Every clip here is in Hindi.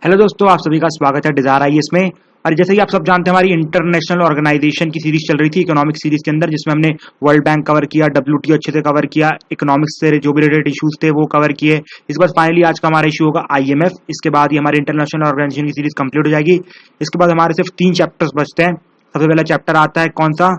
हेलो दोस्तों, आप सभी का स्वागत है डिजायर आईएएस में। और जैसे कि आप सब जानते हैं, हमारी इंटरनेशनल ऑर्गेनाइजेशन की सीरीज चल रही थी इकोनॉमिक सीरीज के अंदर, जिसमें हमने वर्ल्ड बैंक कवर किया, डब्ल्यूटीओ अच्छे से कवर किया, इकोनॉमिक्स से जो भी रिलेटेड इश्यूज थे वो कवर किए। इसके बाद फाइनली आज का हमारा इशू होगा आईएमएफ। इसके बाद ही हमारी इंटरनेशनल ऑर्गेनाइजेशन की सीरीज कंप्लीट हो जाएगी। इसके बाद हमारे सिर्फ 3 चैप्टर्स बचते हैं। सबसे पहला चैप्टर आता है कौन सा,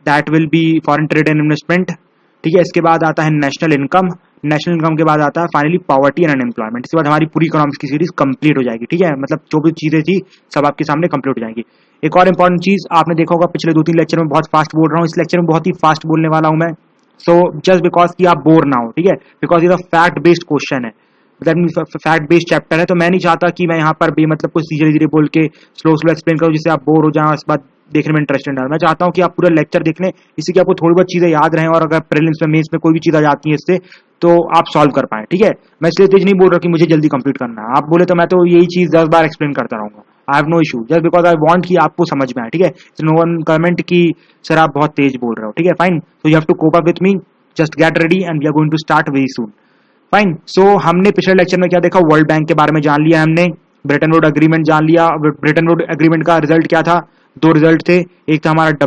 that will be foreign trade and investment. ठीक है, इसके बाद आता है नेशनल इनकम। नेशनल इनकम के बाद आता है फाइनली पॉवर्टी एंड अनएम्प्लॉयमेंट। इसके बाद हमारी पूरी इकोनॉमिक्स की सीरीज कंप्लीट हो जाएगी। ठीक है, मतलब जो भी चीजें थी सब आपके सामने कंप्लीट हो जाएंगी। एक और इंपॉर्टेंट चीज आपने देखा होगा, पिछले 2-3 लेक्चर में बहुत फास्ट बोल रहा हूँ, इस लेक्चर में बहुत ही फास्ट बोलने वाला हूं मैं। सो जस्ट बिकॉज कि आप बोर ना हो, ठीक है, बिकॉज ये फैक्ट बेस्ड क्वेश्चन है, फैक्ट बेस्ड चैप्टर है। तो मैं नहीं चाहता कि मैं यहाँ पर बेमतलब कुछ धीरे धीरे बोल के स्लो एक्सप्लेन करूँ जिससे आप बोर हो जाए, इस बात देखने में इंटरेस्टेड है। मैं चाहता हूँ कि आप पूरा लेक्चर देख लें, इससे कि आपको थोड़ी बहुत चीजें याद रहें, और अगर प्रीलिम्स में मेंस में कोई भी चीज आ जाती है इससे तो आप सॉल्व कर पाए। ठीक है, मैं इसलिए तेज नहीं बोल रहा कि मुझे जल्दी कंप्लीट करना है। आप बोले तो मैं तो यही चीज 10 बार एक्सप्लेन करता रहूंगा। I have no issue, just because I want कि आपको समझ में आए। ठीक है, नो वन कमेंट कि सर आप बहुत तेज बोल रहे हो। ठीक है, fine, so you have to cope up with me, just get ready and we are going to start very soon. Fine, so हमने पिछले लेक्चर में क्या देखा, वर्ल्ड बैंक के बारे में जान लिया हमने, ब्रेटन वुड एग्रीमेंट जान लिया। ब्रेटन वुड एग्रीमेंट का रिजल्ट क्या था, 2 रिजल्ट थे, एक था हमारा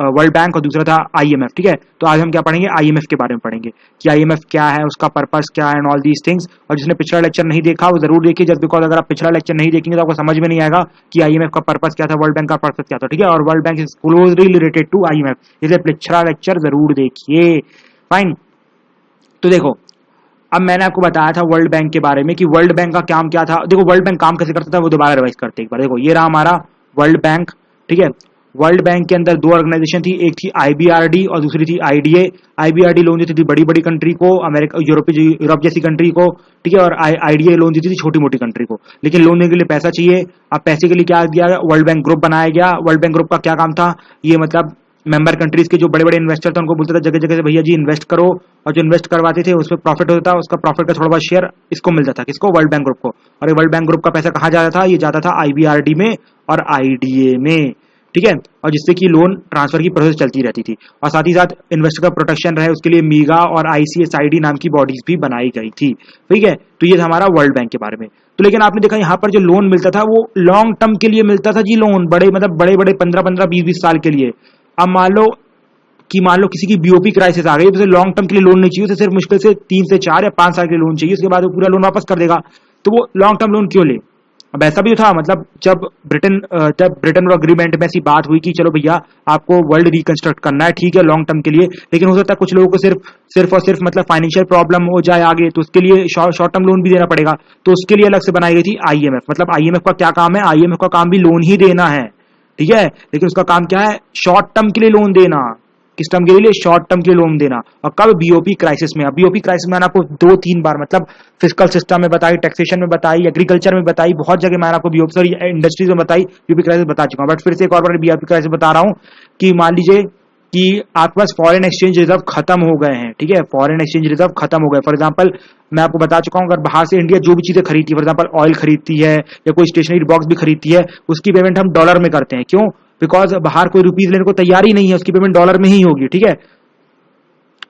वर्ल्ड बैंक और दूसरा था आईएमएफ। ठीक है, तो आज हम क्या पढ़ेंगे, आईएमएफ के बारे में पढ़ेंगे कि आईएमएफ क्या है, उसका पर्पस क्या है एंड ऑल दीज थिंग्स। और जिसने पिछला लेक्चर नहीं देखा वो जरूर देखिए, जस्ट बिकॉज अगर आप पिछला लेक्चर नहीं देखेंगे तो आपको समझ में नहीं आएगा कि आईएमएफ का पर्पस क्या था, वर्ल्ड बैंक का पर्पस क्या था। ठीक है, और World Bank is closely related to IMF, इसलिए पिछला लेक्चर जरूर देखिए। फाइन, तो देखो अब मैंने आपको बताया था वर्ल्ड बैंक के बारे में कि वर्ल्ड बैंक का काम क्या था। देखो वर्ल्ड बैंक काम कैसे करता था वो दोबारा रिवाइज करते हैं एक बार। देखो ये रहा हमारा वर्ल्ड बैंक। ठीक है, वर्ल्ड बैंक के अंदर 2 ऑर्गेनाइजेशन थी, एक थी आईबीआरडी और दूसरी थी आईडीए। आईबीआरडी लोन देती थी बड़ी बड़ी कंट्री को, अमेरिका यूरोप जैसी कंट्री को। ठीक है, और आईडीए लोन देती थी छोटी मोटी कंट्री को। लेकिन लोन देने के लिए पैसा चाहिए। अब पैसे के लिए क्या दिया गया, वर्ल्ड बैंक ग्रुप बनाया गया। वर्ल्ड बैंक ग्रुप का क्या काम था, ये मतलब मेंबर कंट्रीज के जो बड़े बड़े इन्वेस्टर थे उनको बोलते थे जगह जगह से भैया जी इन्वेस्ट करो, और जो इन्वेस्ट करवाते थे उसमें प्रॉफिट होता था, उसका प्रॉफिट का थोड़ा बहुत शेयर इसको मिलता था, किसको, वर्ल्ड बैंक ग्रुप को। और ये वर्ल्ड बैंक ग्रुप का पैसा कहाँ जाता था, ये जाता था आईबीआरडी में और आईडीए में। ठीक है, और जिससे कि लोन ट्रांसफर की प्रोसेस चलती रहती थी, और साथ ही साथ इन्वेस्टर का प्रोटेक्शन रहे उसके लिए मीगा और आईसीएसआईडी नाम की बॉडीज भी बनाई गई थी। ठीक है, तो ये था हमारा वर्ल्ड बैंक के बारे में। तो लेकिन आपने देखा यहाँ पर जो लोन मिलता था वो लॉन्ग टर्म के लिए मिलता था जी, लोन बड़े मतलब बड़े बड़े 15-15 20-20 साल के लिए। अब मान लो किसी की बीओपी क्राइसिस आ गई, तो लॉन्ग टर्म के लिए लोन नहीं चाहिए, उसे सिर्फ मुश्किल से 3 से 4 या 5 साल के लिए लोन चाहिए, उसके बाद वो पूरा लोन वापस कर देगा। तो वो लॉन्ग टर्म लोन क्यों ले। अब ऐसा भी था, मतलब जब ब्रिटेन अग्रीमेंट में ऐसी बात हुई कि चलो भैया आपको वर्ल्ड रिकंस्ट्रक्ट करना है, ठीक है, लॉन्ग टर्म के लिए, लेकिन हो सकता है कुछ लोगों को सिर्फ और सिर्फ मतलब फाइनेंशियल प्रॉब्लम हो जाए आगे, तो उसके लिए शॉर्ट टर्म लोन भी देना पड़ेगा। तो उसके लिए अलग से बनाई गई थी आईएमएफ। मतलब आईएमएफ का क्या काम है, आईएमएफ का काम भी लोन ही देना है। ठीक है, लेकिन उसका काम क्या है, शॉर्ट टर्म के लिए लोन देना। किस टर्म के लिए, शॉर्ट टर्म के लोन देना। और कब, बीओपी क्राइसिस में। अब बीओपी क्राइसिस मैंने आपको 2-3 बार मतलब फिस्कल सिस्टम में बताई, टैक्सेशन में बताई, एग्रीकल्चर में बताई, बहुत जगह मैंने आपको बीओपी सॉरी इंडस्ट्रीज में बताई, बीओपी क्राइसिस बता चुका हूं। बट फिर से एक और बार बीओपी क्राइसिस बता रहा हूं कि मान लीजिए कि आपके पास फॉरेन एक्सचेंज रिजर्व खत्म हो गए हैं। ठीक है, फॉरेन एक्सचेंज रिजर्व खत्म हो गए। फॉर एग्जांपल मैं आपको बता चुका हूं, अगर बाहर से इंडिया जो भी चीजें खरीदती है, फॉर एग्जांपल ऑयल खरीदती है या कोई स्टेशनरी बॉक्स भी खरीदती है, उसकी पेमेंट हम डॉलर में करते हैं। क्यों, बिकॉज बाहर कोई रुपीज लेने को तैयार ही नहीं है, उसकी पेमेंट डॉलर में ही होगी। ठीक है,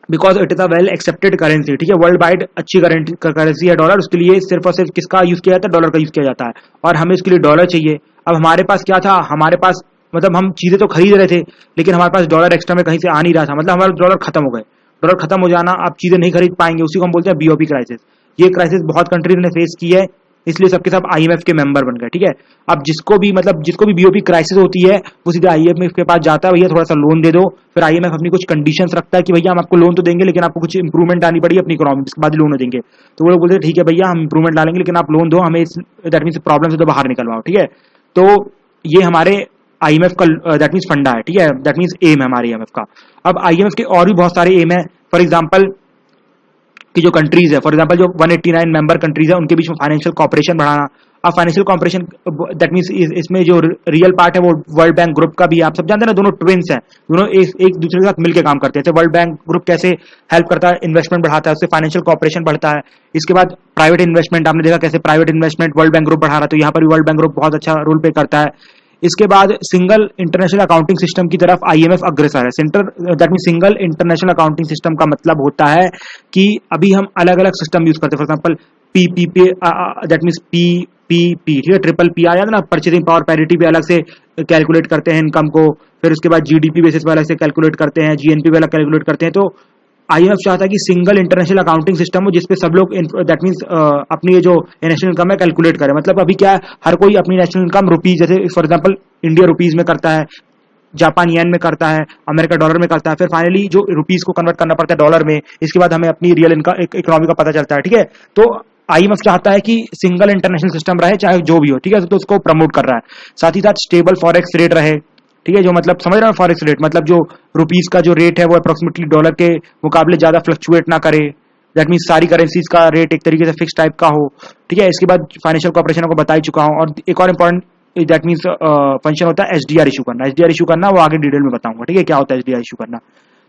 because it is a well accepted currency. ठीक है, वर्ल्ड वाइड अच्छी करेंसी है डॉलर, उसके लिए सिर्फ और सिर्फ किसका यूज किया जाता है, डॉलर का यूज किया जाता है, और हमें उसके लिए डॉलर चाहिए। अब हमारे पास क्या था, हमारे पास मतलब हम चीजें तो खरीद रहे थे लेकिन हमारे पास डॉलर एक्स्ट्रा में कहीं से आ नहीं रहा था, मतलब हमारे डॉलर खत्म हो गए। डॉलर खत्म हो जाना, आप चीजें नहीं खरीद पाएंगे, उसी को हम बोलते हैं बीओपी क्राइसिस। ये क्राइसिस बहुत कंट्रीज ने फेस की है, इसलिए सबके सब आईएमएफ के मेंबर बन गए। ठीक है, अब जिसको भी बीओपी क्राइसिस होती है वो सीधे आईएमएफ के पास जाता है, भैया थोड़ा सा लोन दे दो। फिर आईएमएफ अपनी कुछ कंडीशंस रखता है कि भैया हम आपको लोन तो देंगे लेकिन आपको कुछ इंप्रूवमेंट आनी पड़ी अपनी इकोनॉमी, इसके बाद लोन देंगे। तो वो लोग बोलते हैं ठीक है भैया हम इंप्रूवमेंट डालेंगे लेकिन आप लोन दो हमें, दैट मीन्स प्रॉब्लम से तो बाहर निकलवाओ। ठीक है, तो ये हमारे आईएमएफ का दैट मीन्स फंडा है। ठीक है, दैट मीन्स एम है हमारे आईएमएफ का। अब आईएमएफ के और भी बहुत सारे एम है। फॉर एग्जाम्पल कि जो कंट्रीज है, फॉर एग्जांपल जो 189 मेंबर कंट्रीज है उनके बीच में फाइनेंशियल कॉपरेशन बढ़ाना। अब फाइनेंशियल कॉपरेशन दैट मींस इसमें जो रियल पार्ट है वो वर्ल्ड बैंक ग्रुप का भी है। आप सब जानते हैं ना, दोनों ट्विन्स हैं, दोनों एक दूसरे के साथ मिलकर काम करते हैं। वर्ल्ड बैंक ग्रुप कैसे हेल्प करता है, इन्वेस्टमेंट बढ़ाता है, उससे फाइनेंशियल कॉपरेशन बढ़ता है। इसके बाद प्राइवेट इन्वेस्टमेंट, आपने देखा कैसे private investment world bank group बढ़ा रहा है, तो यहाँ पर भी वर्ल्ड बैंक ग्रुप बहुत अच्छा रोल प्ले करता है। इसके बाद सिंगल इंटरनेशनल अकाउंटिंग सिस्टम की तरफ आईएमएफ अग्रसर है। That mean single international accounting system का मतलब होता है कि अभी हम अलग अलग सिस्टम यूज करते हैं। For example PPP, that mean PPP, ठीक है, ट्रिपल पी आ जाता है ना, परचेजिंग पावर पैरिटी पे अलग से कैलकुलेट करते हैं इनकम को, फिर उसके बाद जीडीपी बेसिस पे अलग से कैलकुलेट करते हैं, जीएनपी पे अलग कैलकुलेट करते हैं। तो आईएमएफ चाहता है कि सिंगल इंटरनेशनल अकाउंटिंग सिस्टम हो जिसपे सब लोग दैट मींस अपनी ये जो नेशनल इनकम है कैलकुलेट करें। मतलब अभी क्या है, हर कोई अपनी नेशनल इनकम रुपीज, जैसे फॉर एग्जांपल इंडिया रुपीज में करता है, जापान येन में करता है, अमेरिका डॉलर में करता है, फिर फाइनली जो रुपीज को कन्वर्ट करना पड़ता है डॉलर में, इसके बाद हमें अपनी रियल इनकम इकोनॉमी का पता चलता है। ठीक है, तो आईएमएफ चाहता है कि सिंगल इंटरनेशनल सिस्टम रहे चाहे जो भी हो, ठीक है, तो उसको प्रमोट कर रहा है। साथ ही साथ स्टेबल फॉरेक्स रेट रहे, ठीक है, जो मतलब समझ रहे हो फॉरेक्स रेट, मतलब जो रुपीज का जो रेट है वो अप्रोक्सीमेटली डॉलर के मुकाबले ज्यादा फ्लक्चुएट ना करे। दैट मीन सारी करेंसीज का रेट एक तरीके से फिक्स टाइप का हो। ठीक है, इसके बाद फाइनेंशियल कॉर्पोरेशन को बता ही चुका हूं, और एक और इंपॉर्टेंट दैट मीन्स फंक्शन होता है एसडीआर इशू करना। एसडीआर इशू करना वो आगे डिटेल में बताऊंगा, ठीक है, क्या होता है एसडीआर इशू करना।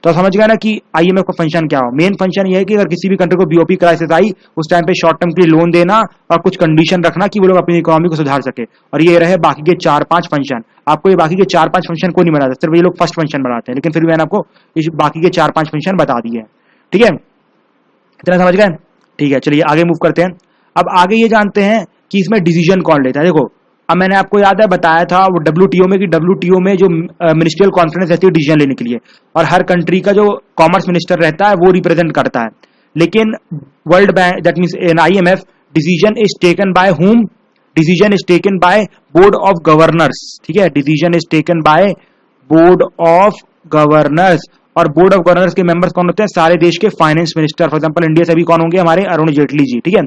तो समझ गया ना कि आईएमएफ का फंक्शन क्या हो। मेन फंक्शन ये है कि अगर किसी भी कंट्री को बीओपी क्राइसिस आई उस टाइम पे शॉर्ट टर्म के लिए लोन देना और कुछ कंडीशन रखना कि वो लोग अपनी इकोनॉमी को सुधार सके। और ये रहे बाकी के 4-5 फंक्शन। आपको ये बाकी के 4-5 फंक्शन को नहीं बनाते, सिर्फ ये लोग फर्स्ट फंक्शन बनाते हैं, लेकिन फिर भी मैंने आपको इस बाकी के 4-5 फंक्शन बता दिए हैं। ठीक है, इतना समझ गए? ठीक है, चलिए आगे मूव करते हैं। अब आगे ये जानते हैं कि इसमें डिसीजन कौन लेता है। देखो, अब मैंने आपको याद है बताया था वो डब्ल्यूटीओ में कि डब्ल्यूटीओ में जो मिनिस्ट्रियल कॉन्फ्रेंस रहती है डिसीजन लेने के लिए, और हर कंट्री का जो कॉमर्स मिनिस्टर रहता है वो रिप्रेजेंट करता है। लेकिन world bank that means in IMF decision is taken by whom? Decision is taken by board of governors. ठीक है, decision is taken by board of governors. और बोर्ड ऑफ गवर्नर्स के मेंबर्स कौन होते हैं? सारे देश के finance minister. For example India से भी कौन होंगे? हमारे अरुण जेटली जी। ठीक है,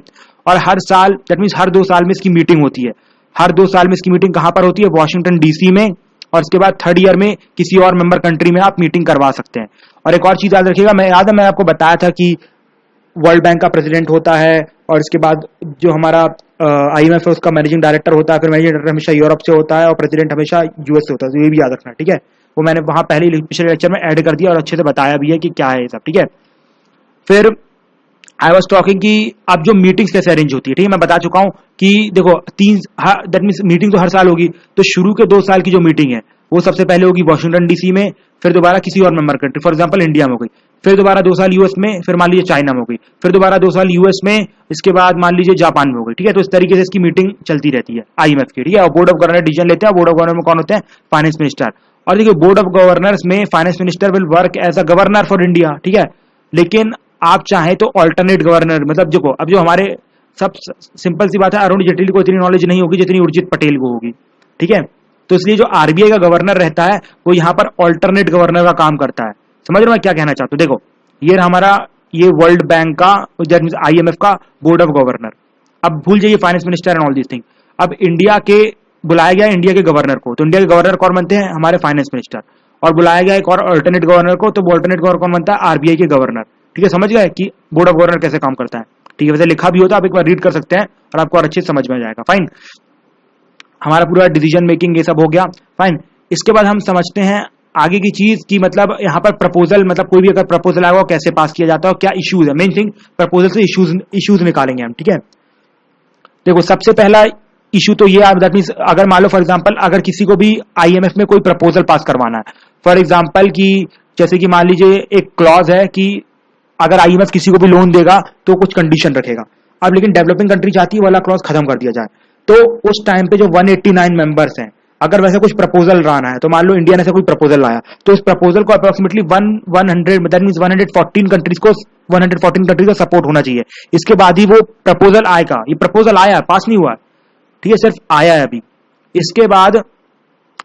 और हर साल दैट मींस हर 2 साल में इसकी मीटिंग होती है। हर 2 साल में इसकी मीटिंग कहां पर होती है? वॉशिंगटन डीसी में। और इसके बाद 3rd ईयर में किसी और मेंबर कंट्री में आप मीटिंग करवा सकते हैं। और एक और चीज याद रखिएगा, मैं आपको बताया था कि वर्ल्ड बैंक का प्रेसिडेंट होता है, और इसके बाद जो हमारा आईएमएफ है उसका मैनेजिंग डायरेक्टर होता है, फिर मैनेजिंग डायरेक्टर हमेशा यूरोप से होता है और प्रेसिडेंट हमेशा यूएस से होता है। तो ये भी याद रखना, ठीक है। वो मैंने वहां पहले पिछले लेक्चर में ऐड कर दिया और अच्छे से बताया भी है कि क्या है ये सब, ठीक है। फिर आई वॉज टॉकिंग कि अब जो मीटिंग्स कैसे अरेंज होती है, ठीक है, मैं बता चुका हूं कि देखो दैट मींस मीटिंग तो हर साल होगी। तो शुरू के 2 साल की जो मीटिंग है वो सबसे पहले होगी वॉशिंगटन डीसी में, फिर दोबारा किसी और member country, for example India में हो गई, फिर दोबारा 2 साल यूएस में, फिर मान लीजिए चाइना में हो गई, फिर दोबारा 2 साल यूएस में, इसके बाद मान लीजिए जापान में हो गई, ठीक है। तो इस तरीके से इसकी मीटिंग चलती रहती है आईएमएफ की, ठीक है। और बोर्ड ऑफ गवर्नर डिसीजन लेते हैं। बोर्ड ऑफ गवर्नर में कौन होते हैं? Finance minister. और देखिए बोर्ड ऑफ गवर्नर्स में finance minister will work as a governor for India, ठीक है। लेकिन आप चाहें तो ऑल्टरनेट गवर्नर, मतलब देखो अब जो हमारे सब सिंपल सी बात है, अरुण जेटली को इतनी नॉलेज नहीं होगी जितनी उर्जित पटेल को होगी, ठीक है। तो इसलिए जो आरबीआई का गवर्नर रहता है वो यहाँ पर ऑल्टरनेट गवर्नर का काम करता है। समझ रहे हो मैं क्या कहना चाहता हूँ? देखो ये हमारा ये वर्ल्ड बैंक का आईएमएफ का बोर्ड ऑफ गवर्नर। अब भूल जाइए finance minister and all this thing. अब इंडिया के बुलाया गया इंडिया के गवर्नर को, तो इंडिया के गवर्नर कौन बनते हैं? हमारे फाइनेंस मिनिस्टर। और बुलाया गया एक और अल्टरनेट गवर्नर को, तो अल्टरनेट गवर्नर कौन बनता है? आरबीआई के गवर्नर, ठीक है। समझ गए कि बोर्ड ऑफ गवर्नर कैसे काम करता है, ठीक है। वैसे लिखा भी होता है, आप एक बार रीड कर सकते हैं और आपको और अच्छे से समझ में आ जाएगा। फाइन, हमारा पूरा डिसीजन मेकिंग ये सब हो गया। फाइन, इसके बाद हम समझते हैं आगे की चीज की, मतलब यहाँ पर प्रपोजल, मतलब कोई भी अगर प्रपोजल आएगा कैसे पास किया जाता है और क्या इश्यूज है। मेन थिंग प्रपोजल से इश्यूज निकालेंगे हम, ठीक है। देखो सबसे पहला इशू तो ये दैट मींस अगर मान लो फॉर एग्जांपल अगर किसी को भी आईएमएफ में कोई प्रपोजल पास करवाना है, फॉर एग्जांपल कि जैसे कि मान लीजिए एक क्लॉज है कि अगर आईएमएफ किसी को भी लोन देगा तो कुछ कंडीशन रखेगा। अब लेकिन डेवलपिंग कंट्री चाहती है वाला क्लॉज खत्म कर दिया जाए, तो उस टाइम पे जो 189 मेंबर्स हैं, अगर वैसे कुछ प्रपोजल लाना है, तो मान लो इंडिया ने से कोई प्रपोजल लाया, तो उस प्रपोजल को अप्रोक्सीमेटली 100 दैट मींस 114 कंट्रीज को 114 कंट्रीज का सपोर्ट होना चाहिए। इसके बाद ही वो प्रपोजल आएगा। ये प्रपोजल आया, पास नहीं हुआ, ठीक है, सिर्फ आया है अभी। इसके बाद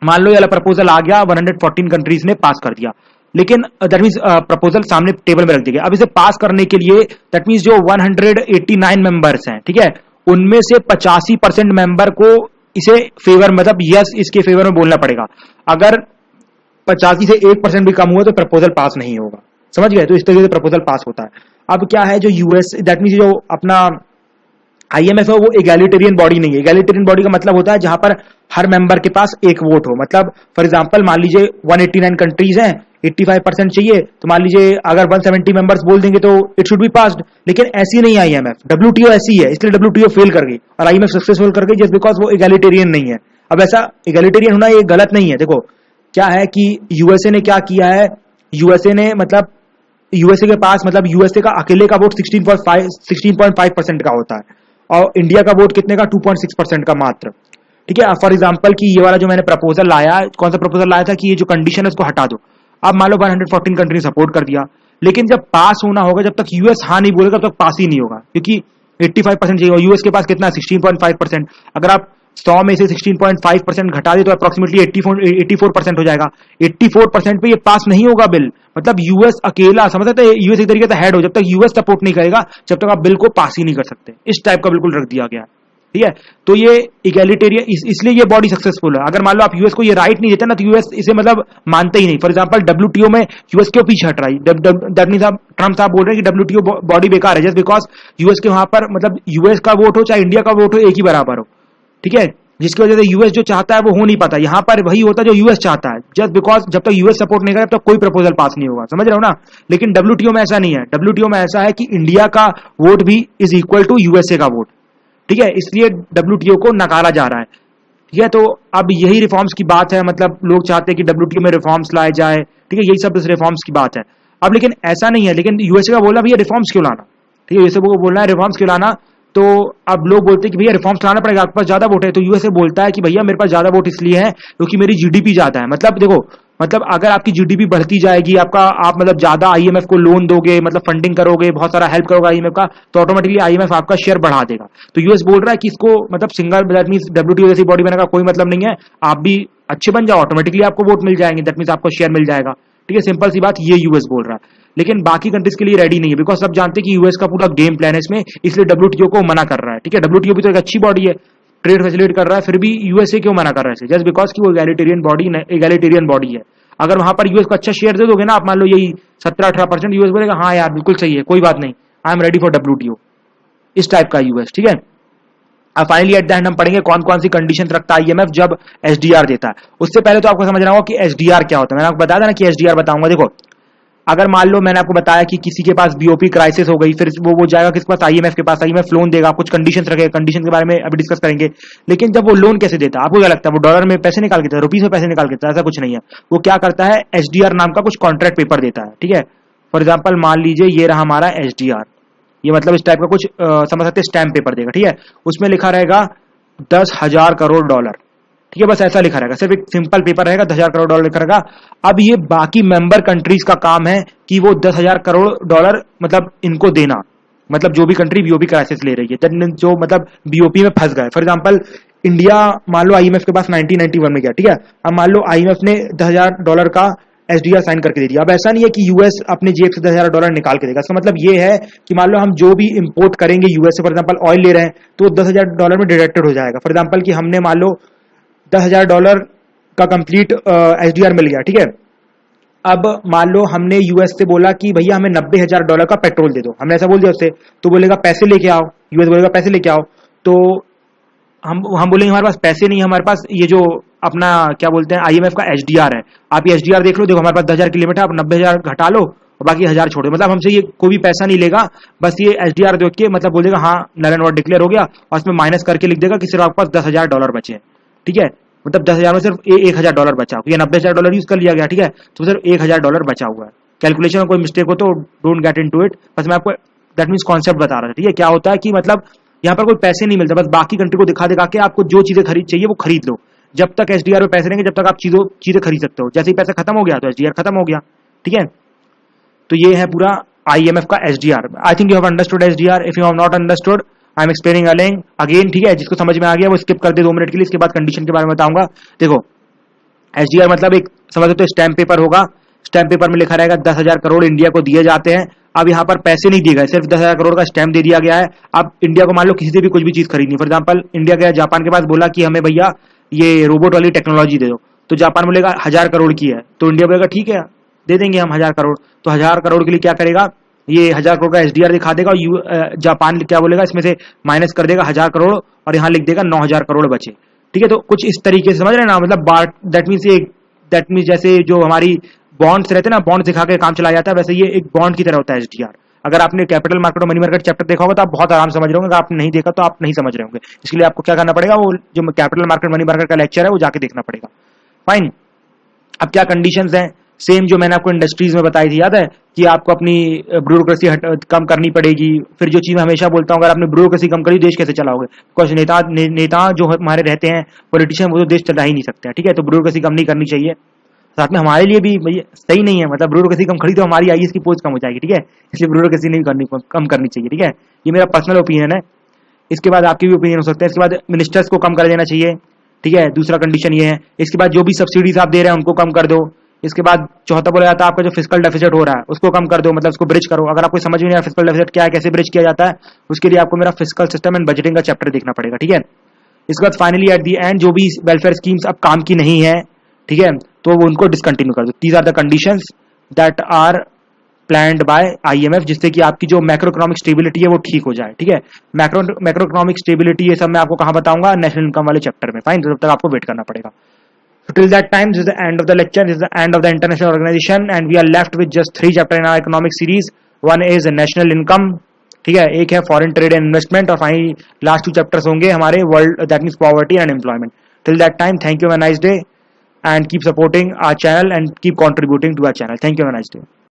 मान लो ये वाला प्रपोजल आ गया, 114 कंट्रीज ने पास कर दिया, लेकिन दैट मींस प्रपोजल सामने टेबल में रख दिया गया। अब इसे पास करने के लिए दैट मींस जो 189 मेंबर्स हैं, ठीक है, उनमें से 85% मेंबर को इसे फेवर, मतलब यस इसके फेवर में बोलना पड़ेगा। अगर 85 से 1% भी कम हुआ तो प्रपोजल पास नहीं होगा। समझ गए? तो इस तरीके से प्रपोजल पास होता है। अब क्या है, जो यूएस दैट मींस जो अपना आईएमएफ है वो एगैलिटेरियन बॉडी नहीं है। एगैलिटेरियन बॉडी का मतलब होता है जहां पर हर मेंबर के पास एक वोट हो। मतलब फॉर एग्जांपल मान लीजिए 189 कंट्रीज हैं, 85% चाहिए, तो मान लीजिए अगर 170 मेंबर्स बोल देंगे तो इट शुड बी पास्ड। लेकिन ऐसी नहीं है आईएमएफ, डब्ल्यूटीओ ऐसी है, इसलिए डब्ल्यूटीओ फेल कर गई और आईएमएफ सक्सेसफुल कर गई, जस्ट बिकॉज वो एगैलिटेरियन नहीं है। अब ऐसा इगैलिटेरियन होना ये गलत नहीं है। देखो क्या है कि यूएसए ने क्या किया है, यूएसए ने मतलब यूएसए के पास मतलब यूएसए का अकेले का वोट 16.5% का होता है और इंडिया का वोट कितने का 2.6% का मात्र। ठीक है, फॉर एग्जांपल कि ये वाला जो मैंने प्रपोजल लाया, कौन सा प्रपोजल लाया था कि ये जो कंडीशन है उसको हटा दो। अब मान लो 114 कंट्री सपोर्ट कर दिया, लेकिन जब पास होना होगा, जब तक यूएस हाँ नहीं बोलेगा तब तक पास ही नहीं होगा, क्योंकि 85% चाहिए और यूएस के पास कितना 16.5%। अगर आप 100 में से 16.5% घटा दे तो अप्रोक्सीमेटली 84% हो जाएगा। 84% पे ये पास नहीं होगा बिल, मतलब यूएस अकेला, समझ सकते हैं, यूएस एक तरीके से हेड हो, जब तक यूएस सपोर्ट नहीं करेगा जब तक आप बिल को पास ही नहीं कर सकते। इस टाइप का बिल्कुल रख दिया गया। ठीक है, तो ये इगैलिटेरियन इसलिए ये बॉडी सक्सेसफुल है। अगर मान लो आप यूएस को ये राइट नहीं देते ना तो यूएस इसे मतलब मानते ही नहीं। फॉर एग्जांपल डब्ल्यूटीओ में यूएस क्यों पीछे हट रहा है, दैट मींस आप ट्रम्प साहब बोल रहे हैं कि डब्ल्यूटीओ बॉडी बेकार है जस्ट बिकॉज यूएस के वहां पर मतलब यूएस का वोट हो चाहे इंडिया का वोट हो एक ही बराबर हो। ठीक है, जिसकी वजह से यूएस जो चाहता है वो हो नहीं पाता, यहां पर वही होता है जो यूएस चाहता है, जस्ट बिकॉज जब तक यूएस सपोर्ट नहीं करे तब तक कोई प्रपोजल पास नहीं होगा। समझ रहे हो ना। लेकिन डब्ल्यूटीओ में ऐसा नहीं है, डब्ल्यूटीओ में ऐसा है कि इंडिया का वोट भी इज इक्वल टू यूएसए का वोट। ठीक है, इसलिए डब्ल्यूटीओ को नकारा जा रहा है। ठीक है, तो अब यही रिफॉर्म्स की बात है, मतलब लोग चाहते हैं कि डब्ल्यूटीओ में रिफॉर्म्स लाए जाए। ठीक है, यही सब इस रिफॉर्म्स की बात है। अब लेकिन ऐसा नहीं है, लेकिन यूएसए का बोला भैया रिफॉर्म्स क्यों लाना। ठीक है, यूएसए को बोलना है रिफॉर्म्स क्यों लाना, तो अब लोग बोलते हैं कि भैया रिफॉर्म्स लाना पड़ेगा, आपके पास ज्यादा वोट है। तो यूएसए बोलता है कि भैया मेरे पास ज्यादा वोट इसलिए है क्योंकि मेरी जीडीपी ज्यादा है। मतलब देखो, मतलब अगर आपकी जीडीपी बढ़ती जाएगी, आपका आप मतलब ज्यादा आईएमएफ को लोन दोगे, मतलब फंडिंग करोगे, बहुत सारा हेल्प करोगे आईएमएफ का, तो ऑटोमेटिकली आईएमएफ आपका शेयर बढ़ा देगा। तो यूएस बोल रहा है कि इसको मतलब सिंगल, दैट मींस डब्ल्यूटीओ जैसी बॉडी बनाने का कोई मतलब नहीं है, आप भी अच्छे बन जाओ, ऑटोमेटिकली आपको वोट मिल जाएंगे, दैट मींस आपको शेयर मिल जाएगा। ठीक है, सिंपल सी बात ये यूएस बोल रहा है। लेकिन बाकी कंट्रीज के लिए रेडी नहीं है, बिकॉज सब जानते हैं कि यूएस का पूरा गेम प्लान है इसमें, इसलिए डब्ल्यूटीओ को मना कर रहा है। ठीक है, डब्ल्यूटीओ भी तो एक अच्छी बॉडी है, ट्रेड फैसिलिटेट कर रहा है, फिर भी यूएसए क्यों मना कर रहा है, जस्ट बिकॉज की वो एगैलिटेरियन बॉडी है। अगर वहां पर यूएस को अच्छा शेयर दे दोगे ना आप, मान लो यही 17-18%, यूएस बोलेगा हाँ यार बिल्कुल सही है, कोई बात नहीं, I am ready for WTO, इस टाइप का यूएस। ठीक है, अब फाइनली एट द एंड हम पढ़ेंगे कौन कौन सी कंडीशन रखता है आईएमएफ जब एसडीआर देता है। उससे पहले तो आपको समझना होगा कि एसडीआर क्या होता है। मैंने आपको बताया था ना कि एसडीआर बताऊंगा। देखो, अगर मान लो मैंने आपको बताया कि किसी के पास बीओपी क्राइसिस हो गई, फिर वो जाएगा किसके पास, आईएमएफ के पास, आईएमएफ लोन देगा, कुछ कंडीशंस रखेगा, कंडीशन के बारे में अभी डिस्कस करेंगे। लेकिन जब वो लोन कैसे देता है, आपको क्या लगता है वो डॉलर में पैसे निकाल के देता है, रुपीज में पैसे निकाल के देता है, ऐसा कुछ नहीं है। वो क्या करता है, एसडीआर नाम का कुछ कॉन्ट्रैक्ट पेपर देता है। ठीक है, फॉर एग्जाम्पल मान लीजिए ये रहा हमारा एसडीआर, ये मतलब इस टाइप का कुछ समझ सकते स्टैम्प पेपर देगा। ठीक है, उसमें लिखा रहेगा 10,000 करोड़ डॉलर। ठीक है, बस ऐसा लिखा रहेगा, सिर्फ एक सिंपल पेपर रहेगा, 10,000 करोड़ डॉलर लिखा रहेगा। अब ये बाकी मेंबर कंट्रीज का काम है कि वो 10,000 करोड़ डॉलर मतलब इनको देना, मतलब जो भी कंट्री बीओपी क्राइसिस ले रही है, जो मतलब बीओपी में फंस गए। फॉर एग्जांपल इंडिया मान लो आईएमएफ के पास 1991 में गया। ठीक है, अब मान लो आईएमएफ ने 10,000 डॉलर का एसडीआर साइन करके दे दिया। अब ऐसा नहीं है कि यूएस अपने जेब से 10,000 डॉलर निकाल के देगा, इसका मतलब ये है कि मान लो हम जो भी इंपोर्ट करेंगे यूएस से, फॉर एग्जांपल ऑयल ले रहे हैं, तो 10,000 डॉलर में डिडक्टेड हो जाएगा। फॉर एग्जांपल कि हमने मान लो 10,000 डॉलर का कंप्लीट एसडीआर मिल गया। ठीक है, अब मान लो हमने यूएस से बोला कि भैया हमें 90,000 डॉलर का पेट्रोल दे दो, हमने ऐसा बोल दिया उससे, तो बोलेगा पैसे लेके आओ, यूएस बोलेगा पैसे लेके आओ। तो हम बोलेंगे हमारे पास पैसे नहीं है, हमारे पास ये जो अपना क्या बोलते हैं आईएमएफ का एसडीआर है, आप ये एसडीआर देख लो, देखो हमारे पास 10,000 की लिमिट है, आप 90,000 घटा लो और बाकी 1,000 छोड़ो, मतलब हमसे ये कोई भी पैसा नहीं लेगा, बस ये एसडीआर देख के मतलब बोलेगा हाँ नल एंड वॉइड डिक्लेयर हो गया, और उसमें माइनस करके लिख देगा कि सिर्फ आपके पास 10,000 डॉलर बचे। ठीक है, मतलब 10,000 में सिर्फ 1,000 डॉलर बचा, ये 90,000 डॉलर यूज कर लिया गया। ठीक है, तो सिर्फ 1,000 डॉलर बचा हुआ है। कैलकुलेशन में कोई मिस्टेक हो तो डोंट गेट इनटू इट, बस मैं आपको दैट मींस कॉन्सेप्ट बता रहा था। ठीक है, क्या होता है कि मतलब यहाँ पर कोई पैसे नहीं मिलते, बस बाकी कंट्री को दिखा दिखा के आपको जो चीजें खरीद चाहिए वो खरीद लो। जब तक एसडीआर में पैसे रहेंगे जब तक आप चीजें खरीद सकते हो, जैसे ही पैसा खत्म हो गया तो एसडीआर खत्म हो गया। ठीक है, तो ये है पूरा आईएमएफ का SDR. I think you have understood SDR, if you have not understood I am explaining again. ठीक है, जिसको समझ में आ गया वो स्किप कर दे 2 मिनट के लिए, इसके बाद कंडीशन के बारे में बताऊंगा। देखो, एसडीआर मतलब एक समझ सकते हो स्टैम्प पेपर होगा, स्टैम्प पेपर में लिखा रहेगा 10,000 करोड़ इंडिया को दिए जाते हैं। अब यहाँ पर पैसे नहीं दिए गए, सिर्फ 10,000 करोड़ का स्टैम्प दे दिया गया है। अब इंडिया को मान लो किसी से भी कुछ भी चीज खरीदनी, फॉर एग्जांपल इंडिया गया जापान के पास, बोला कि हमें भैया ये रोबोट वाली टेक्नोलॉजी दे दो, तो जापान बोलेगा 1,000 करोड़ की है, तो इंडिया बोलेगा ठीक है दे देंगे हम 1,000 करोड़। तो 1,000 करोड़ के लिए क्या करेगा, ये 1,000 करोड़ का एसडीआर दिखा देगा और जापान क्या बोलेगा इसमें से माइनस कर देगा 1,000 करोड़ और यहाँ लिख देगा 9,000 करोड़ बचे। ठीक है, तो कुछ इस तरीके से समझ रहे हैं ना, मतलब दैट मीन्स जैसे जो हमारी बॉन्ड्स रहते हैं ना, बॉन्ड दिखा के काम चलाया जाता है, वैसे ये एक बॉन्ड की तरह होता है एसडीआर। अगर आपने कैपिटल मार्केट और मनी मार्केट चैप्टर देखा होगा तो आप बहुत आराम से समझ रहे होंगे, अगर आपने नहीं देखा तो आप नहीं समझ रहे होंगे। इसके लिए आपको क्या करना पड़ेगा, वो जो कैपिटल मार्केट मनी मार्केट का लेक्चर है वो जाके देखना पड़ेगा। फाइन। अब क्या कंडीशंस हैं, सेम जो मैंने आपको इंडस्ट्रीज में बताई थी, याद है कि आपको अपनी ब्यूरोक्रेसी कम करनी पड़ेगी। फिर जो चीज मैं हमेशा बोलता हूँ, अगर आपने ब्यूरोक्रेसी कम करी देश कैसे चलाओगे, बिकॉज नेता जो हमारे रहते हैं पॉलिटिशियन, वो तो देश चला ही नहीं सकते हैं, ठीक है। तो ब्यूरोक्रेसी कम नहीं करनी चाहिए। साथ में हमारे लिए भी सही नहीं है, मतलब ब्यूरोक्रेसी कम खड़ी तो हमारी आईएएस की पोस्ट कम हो जाएगी, ठीक है। इसलिए ब्यूरोक्रेसी नहीं कम करनी चाहिए, ठीक है। ये मेरा पर्सनल ओपिनियन है। इसके बाद आपकी भी ओपिनियन हो सकता है। इसके बाद मिनिस्टर्स को कम कर देना चाहिए, ठीक है, दूसरा कंडीशन ये है। इसके बाद जो भी सब्सिडीज आप दे रहे हैं उनको कम कर दो। इसके बाद चौथा बोला जाता है आपका जो फिस्कल डेफिसिट हो रहा है उसको कम कर दो, मतलब उसको ब्रिज करो। अगर आपको समझ में नहीं आया फिस्कल डेफिसिट क्या है, कैसे ब्रिज किया जाता है, उसके लिए आपको मेरा फिस्कल सिस्टम एंड बजटिंग का चैप्टर देखना पड़ेगा, ठीक है। इसके बाद फाइनली एट दी एंड जो भी वेलफेयर स्कीम्स अब काम की नहीं है, ठीक है, तो वो उनको डिसकंटिन्यू कर दो। These are the conditions that are planned by IMF, जिससे कि आपकी जो मैक्रो इकोनॉमिक स्टेबिलिटी है वो ठीक हो जाए, ठीक है। मैक्रो इकोनॉमिक स्टेबिलिटी ये सब मैं आपको कहां बताऊंगा, नेशनल इनकम वाले चैप्टर में। फाइन, तो तब तक आपको वेट करना पड़ेगा। So till that time, this is the end of the lecture. This is the end of the international organization, and we are left with just 3 chapters in our economic series. One is national income, ठीक है, एक है फॉरेन ट्रेड एंड इन्वेस्टमेंट, और फाइनली लास्ट 2 चैप्टर्स होंगे हमारे world, that means poverty and employment. Till that time, thank you, have a nice day, and keep supporting our channel and keep contributing to our channel. Thank you, have a nice day.